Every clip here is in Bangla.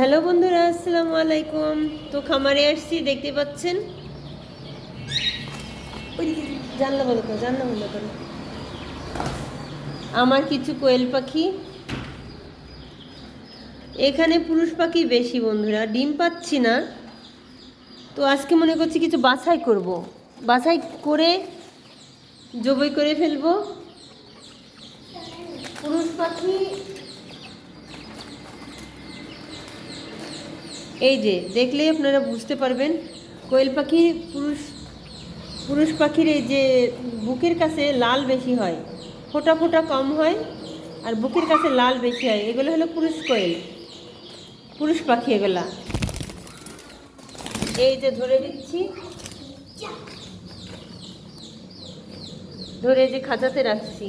হ্যালো বন্ধুরা, আসসালামু আলাইকুম। তো খামারে আসছি, দেখতে পাচ্ছেন। জানলা বন্ধ করো, জানলা বন্ধ করো। আমার কিছু কোয়েল পাখি এখানে, পুরুষ পাখি বেশি বন্ধুরা, ডিম পাচ্ছি না। তো আজকে মনে করছি কিছু বাছাই করব, বাছাই করে জবাই করে ফেলবো। পুরুষ পাখি এই যে দেখলেই আপনারা বুঝতে পারবেন। কোয়েল পাখি পুরুষ পাখির এই যে বুকের কাছে লাল বেশি হয়, ফোটা ফোটা কম হয়, আর বুকের কাছে লাল বেশি হয়। এগুলো হলো পুরুষ পাখি এগুলা। এই যে ধরে দিচ্ছি, ধরে যে খাঁচাতে রাখছি।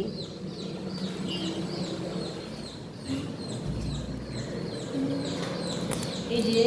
এই যে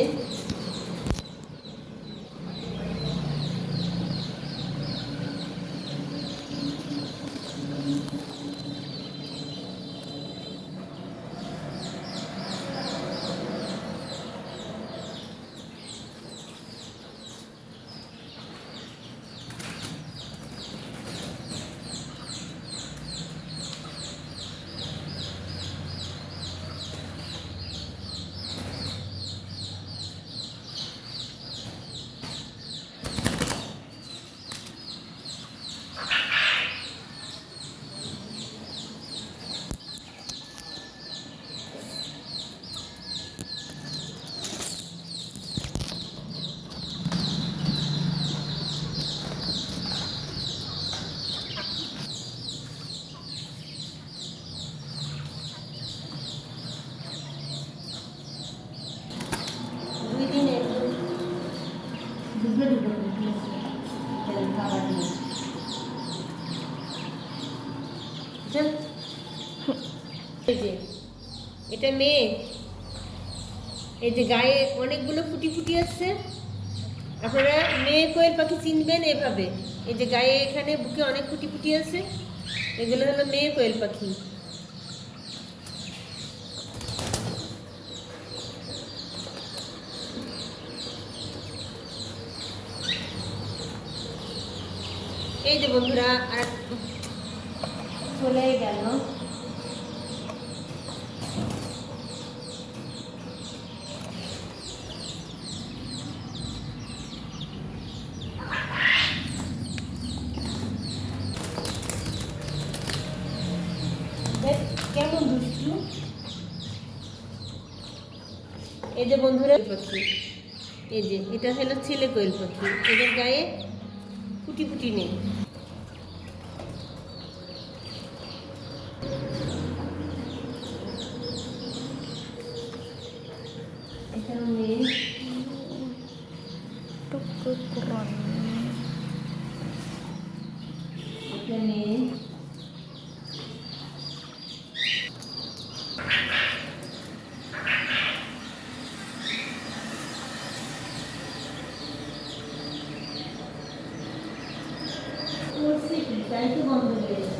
এটা মেয়ে। এই যে গায়ে অনেকগুলো ফুটি ফুটি আছে। আপনারা মেয়ে কোয়েল পাখি চিনবেন এভাবে। এই যে গায়ে এখানে বুকে অনেক ফুটি ফুটি আছে, এগুলো হলো মেয়ে কোয়েল পাখি। এই যে বন্ধুরা, আর চলে গেল। কেমন দুষ্টু। এই যে বন্ধুরা পাখি, এই যে এটা হলো ছেলে কোয়েল পাখি, এদের গায়ে ফুটি ফুটি নেই। এখানে মেয়ে, এটা মেয়ে। তাই তো বন্ধ হয়ে